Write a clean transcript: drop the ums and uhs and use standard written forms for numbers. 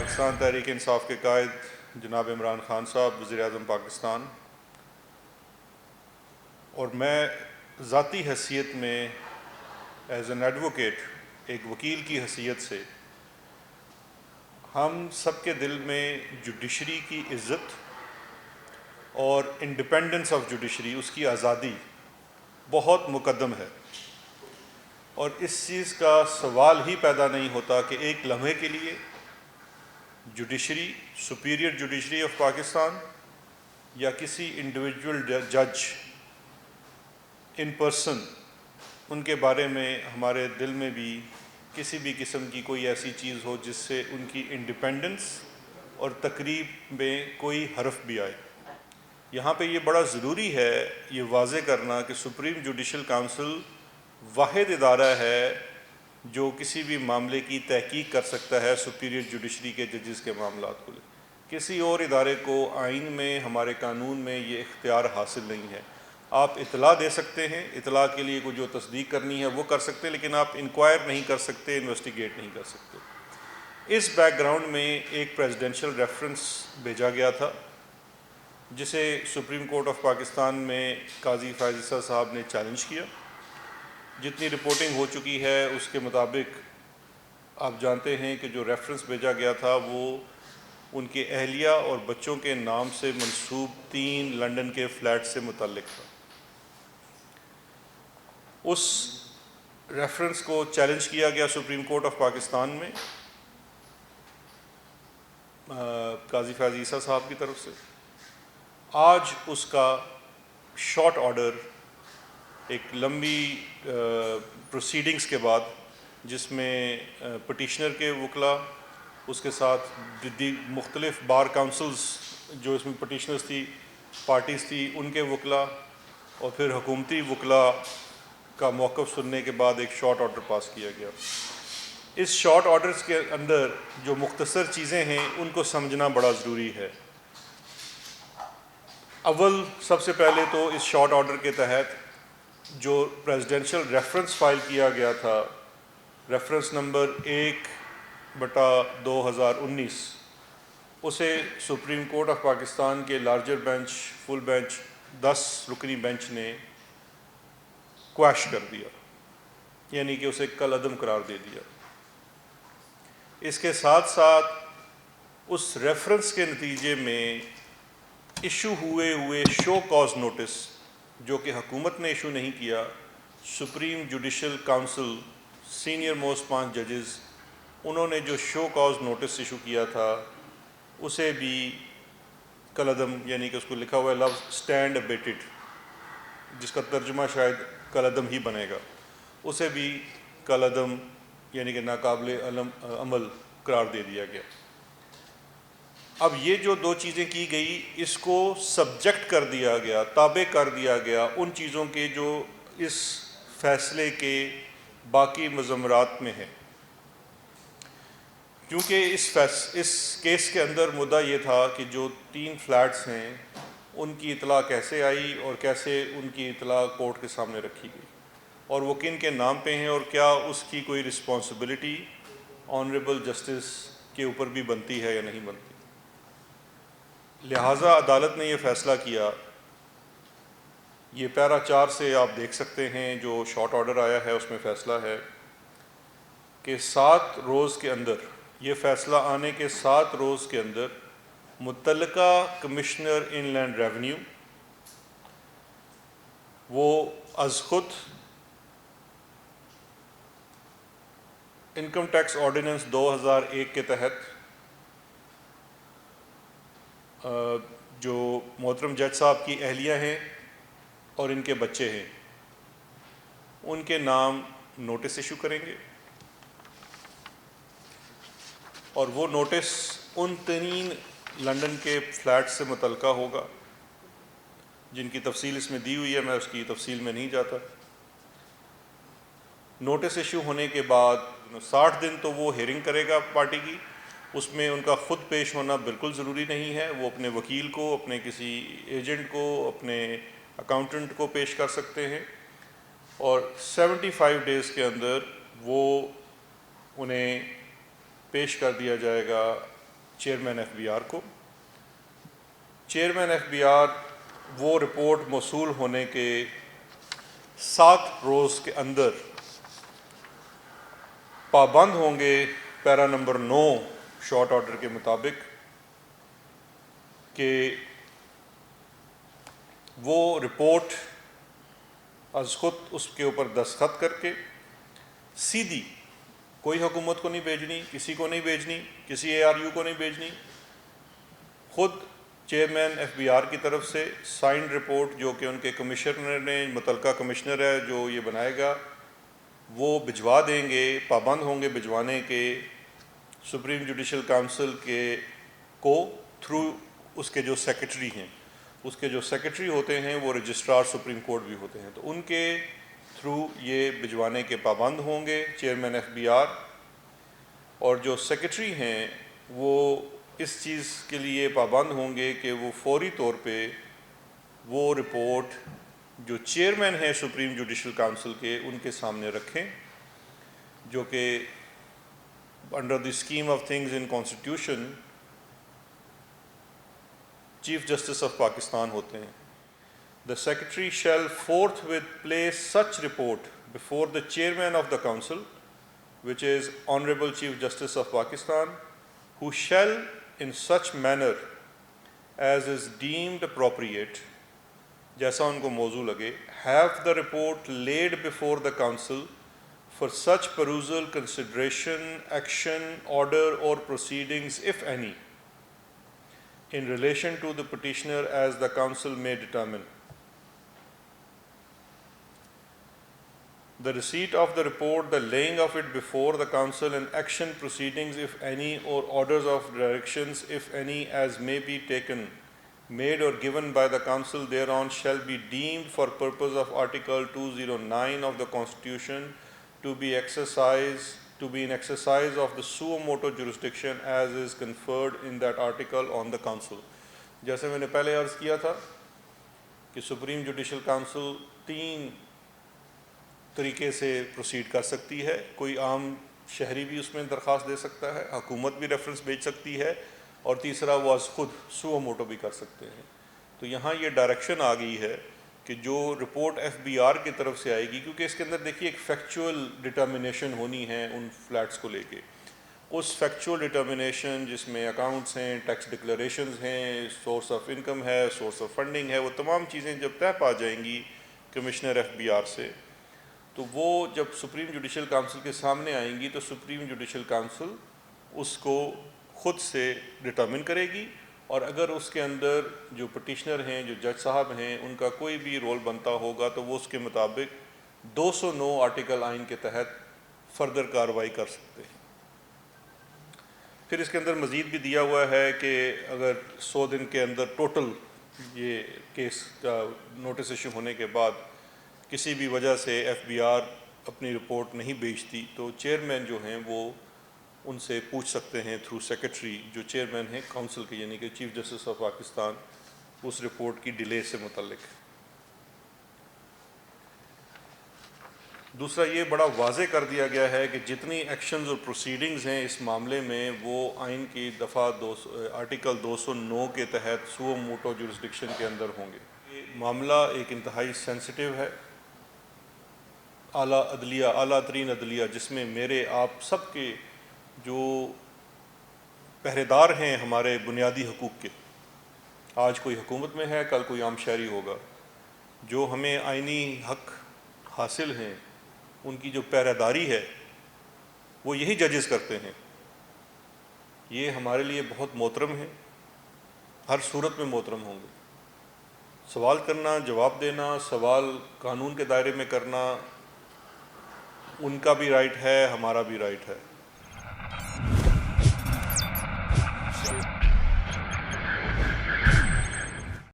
پاکستان تحریک انصاف کے قائد جناب عمران خان صاحب وزیر اعظم پاکستان، اور میں ذاتی حیثیت میں ایز این ایڈوکیٹ، ایک وکیل کی حیثیت سے، ہم سب کے دل میں جوڈیشری کی عزت اور انڈیپینڈنس آف جوڈیشری، اس کی آزادی بہت مقدم ہے، اور اس چیز کا سوال ہی پیدا نہیں ہوتا کہ ایک لمحے کے لیے judiciary, superior judiciary of Pakistan یا کسی انڈیویجول جج ان پرسن، ان کے بارے میں ہمارے دل میں بھی کسی بھی قسم کی کوئی ایسی چیز ہو جس سے ان کی انڈیپینڈنس اور تقریب میں کوئی حرف بھی آئے۔ یہاں پہ یہ بڑا ضروری ہے یہ واضح کرنا کہ سپریم جوڈیشل کونسل واحد ادارہ ہے جو کسی بھی معاملے کی تحقیق کر سکتا ہے سپیریئر جوڈیشری کے ججز کے معاملات کو لے۔ کسی اور ادارے کو آئین میں، ہمارے قانون میں یہ اختیار حاصل نہیں ہے۔ آپ اطلاع دے سکتے ہیں، اطلاع کے لیے کوئی جو تصدیق کرنی ہے وہ کر سکتے ہیں، لیکن آپ انکوائر نہیں کر سکتے، انویسٹیگیٹ نہیں کر سکتے۔ اس بیک گراؤنڈ میں ایک پریزیڈنشل ریفرنس بھیجا گیا تھا جسے سپریم کورٹ آف پاکستان میں قاضی فائز عیسیٰ صاحب نے چیلنج کیا۔ جتنی رپورٹنگ ہو چکی ہے اس کے مطابق آپ جانتے ہیں کہ جو ریفرنس بھیجا گیا تھا وہ ان کے اہلیہ اور بچوں کے نام سے منسوب 3 لندن کے فلیٹ سے متعلق تھا۔ اس ریفرنس کو چیلنج کیا گیا سپریم کورٹ آف پاکستان میں قاضی فائز عیسیٰ صاحب کی طرف سے۔ آج اس کا شارٹ آرڈر ایک لمبی پروسیڈنگز کے بعد، جس میں پٹیشنر کے وکلاء، اس کے ساتھ مختلف بار کونسلز جو اس میں پٹیشنرز تھی، پارٹیز تھی، ان کے وکلاء، اور پھر حکومتی وکلاء کا موقف سننے کے بعد ایک شارٹ آرڈر پاس کیا گیا۔ اس شارٹ آرڈرز کے اندر جو مختصر چیزیں ہیں ان کو سمجھنا بڑا ضروری ہے۔ اول سب سے پہلے تو اس شارٹ آرڈر کے تحت جو پریزیڈنشل ریفرنس فائل کیا گیا تھا، ریفرنس نمبر 1/2019، اسے سپریم کورٹ آف پاکستان کے لارجر بینچ، فل بینچ، 10 رکنی بینچ نے کویش کر دیا، یعنی کہ اسے کالعدم قرار دے دیا۔ اس کے ساتھ ساتھ اس ریفرنس کے نتیجے میں ایشو ہوئے شو کاز نوٹس، جو کہ حکومت نے ایشو نہیں کیا، supreme judicial council senior most 5 ججز، انہوں نے جو شو کاز نوٹس ایشو کیا تھا اسے بھی کالعدم، یعنی کہ اس کو لکھا ہوا ہے لفظ اسٹینڈ ابیٹڈ، جس کا ترجمہ شاید کالعدم ہی بنے گا، اسے بھی کالعدم یعنی کہ ناقابل عمل قرار دے دیا گیا۔ اب یہ جو 2 چیزیں کی گئی، اس کو سبجیکٹ کر دیا گیا، تابع کر دیا گیا ان چیزوں کے جو اس فیصلے کے باقی مضمرات میں ہیں، کیونکہ اس کیس کے اندر مدعا یہ تھا کہ جو 3 فلیٹس ہیں ان کی اطلاع کیسے آئی اور کیسے ان کی اطلاع کورٹ کے سامنے رکھی گئی، اور وہ کن کے نام پہ ہیں، اور کیا اس کی کوئی رسپانسبلٹی آنریبل جسٹس کے اوپر بھی بنتی ہے یا نہیں بنتی۔ لہٰذا عدالت نے یہ فیصلہ کیا، یہ پیرا 4 سے آپ دیکھ سکتے ہیں جو شارٹ آرڈر آیا ہے، اس میں فیصلہ ہے کہ 7 روز کے اندر، یہ فیصلہ آنے کے 7 روز کے اندر متعلقہ کمشنر ان لینڈ ریونیو وہ از خود انکم ٹیکس آرڈیننس 2001 کے تحت جو محترم جج صاحب کی اہلیہ ہیں اور ان کے بچے ہیں، ان کے نام نوٹس ایشو کریں گے، اور وہ نوٹس ان 3 لندن کے فلیٹ سے متعلقہ ہوگا جن کی تفصیل اس میں دی ہوئی ہے، میں اس کی تفصیل میں نہیں جاتا۔ نوٹس ایشو ہونے کے بعد 60 دن تو وہ ہیئرنگ کرے گا پارٹی کی، اس میں ان کا خود پیش ہونا بالکل ضروری نہیں ہے، وہ اپنے وکیل کو، اپنے کسی ایجنٹ کو، اپنے اکاؤنٹنٹ کو پیش کر سکتے ہیں، اور 75 ڈیز کے اندر وہ انہیں پیش کر دیا جائے گا چیئرمین ایف بی آر کو۔ چیئرمین ایف بی آر وہ رپورٹ موصول ہونے کے 7 روز کے اندر پابند ہوں گے پیرا نمبر 9 شارٹ آرڈر کے مطابق کہ وہ رپورٹ از خود اس کے اوپر دستخط کر کے سیدھی، کوئی حکومت کو نہیں بھیجنی، کسی کو نہیں بھیجنی، کسی اے آر یو کو نہیں بھیجنی، خود چیئرمین ایف بی آر کی طرف سے سائنڈ رپورٹ جو کہ ان کے کمشنر نے، متعلقہ کمشنر ہے جو یہ بنائے گا، وہ بھجوا دیں گے، پابند ہوں گے بھجوانے کے سپریم جوڈیشل کونسل کو تھرو اس کے جو سیکرٹری ہیں۔ اس کے جو سیکرٹری ہوتے ہیں وہ رجسٹرار سپریم کورٹ بھی ہوتے ہیں، تو ان کے تھرو یہ بھجوانے کے پابند ہوں گے چیئرمین ایف بی آر، اور جو سیکرٹری ہیں وہ اس چیز کے لیے پابند ہوں گے کہ وہ فوری طور پہ وہ رپورٹ جو چیئرمین ہیں سپریم جوڈیشل کونسل کے ان کے سامنے رکھیں، جو کہ under the scheme of things in constitution chief justice of Pakistan ہوتے ہیں۔ The Secretary shall forthwith place such report before the Chairman of the Council, which is Honorable Chief Justice of Pakistan, who shall in such manner as is deemed appropriate, جیسا ان کو موزوں لگے، have the report laid before the Council for such perusal, consideration, action, order or proceedings, if any, in relation to the petitioner as the Council may determine. The receipt of the report, the laying of it before the Council, and action proceedings, if any, or orders of directions, if any, as may be taken, made or given by the Council thereon, shall be deemed for purpose of Article 209 of the Constitution to be in exercise of the suo motu jurisdiction as is conferred in that article on the Council. جیسے میں نے پہلے عرض کیا تھا کہ supreme judicial council 3 طریقے سے پروسیڈ کر سکتی ہے، کوئی عام شہری بھی اس میں درخواست دے سکتا ہے، حکومت بھی ریفرنس بھیج سکتی ہے، اور تیسرا وہ از خود سو موٹو بھی کر سکتے ہیں۔ تو یہاں یہ ڈائریکشن آ گئی ہے کہ جو رپورٹ ایف بی آر کی طرف سے آئے گی، کیونکہ اس کے اندر دیکھیے ایک فیکچول ڈٹرمنیشن ہونی ہے ان فلیٹس کو لے کے، اس فیکچول ڈٹرمنیشن جس میں اکاؤنٹس ہیں، ٹیکس ڈکلیریشنز ہیں، سورس آف انکم ہے، سورس آف فنڈنگ ہے، وہ تمام چیزیں جب طے پا جائیں گی کمشنر ایف بی آر سے، تو وہ جب سپریم جوڈیشل کونسل کے سامنے آئیں گی تو سپریم جوڈیشل کونسل اس کو خود سے ڈٹرمن کرے گی، اور اگر اس کے اندر جو پٹیشنر ہیں، جو جج صاحب ہیں، ان کا کوئی بھی رول بنتا ہوگا تو وہ اس کے مطابق 209 آرٹیکل آئین کے تحت فردر کارروائی کر سکتے ہیں۔ پھر اس کے اندر مزید بھی دیا ہوا ہے کہ اگر 100 دن کے اندر ٹوٹل یہ کیس کا نوٹس ایشو ہونے کے بعد کسی بھی وجہ سے ایف بی آر اپنی رپورٹ نہیں بھیجتی تو چیئرمین جو ہیں وہ ان سے پوچھ سکتے ہیں تھرو سیکرٹری جو چیئرمین ہیں کونسل کے، یعنی کہ چیف جسٹس آف پاکستان، اس رپورٹ کی ڈیلے سے متعلق۔ دوسرا یہ بڑا واضح کر دیا گیا ہے کہ جتنی ایکشنز اور پروسیڈنگز ہیں اس معاملے میں وہ آئین کی دفعہ آرٹیکل 209 کے تحت سو موٹو جورسڈکشن کے اندر ہوں گے۔ یہ معاملہ ایک انتہائی سینسٹیو ہے، اعلیٰ ترین عدلیہ جس میں میرے آپ سب کے جو پہرے دار ہیں ہمارے بنیادی حقوق کے، آج کوئی حکومت میں ہے، کل کوئی عام شہری ہوگا، جو ہمیں آئینی حق حاصل ہیں ان کی جو پہرے داری ہے وہ یہی ججز کرتے ہیں۔ یہ ہمارے لیے بہت محترم ہیں، ہر صورت میں محترم ہوں گے۔ سوال کرنا، جواب دینا، سوال قانون کے دائرے میں کرنا ان کا بھی رائٹ ہے، ہمارا بھی رائٹ ہے۔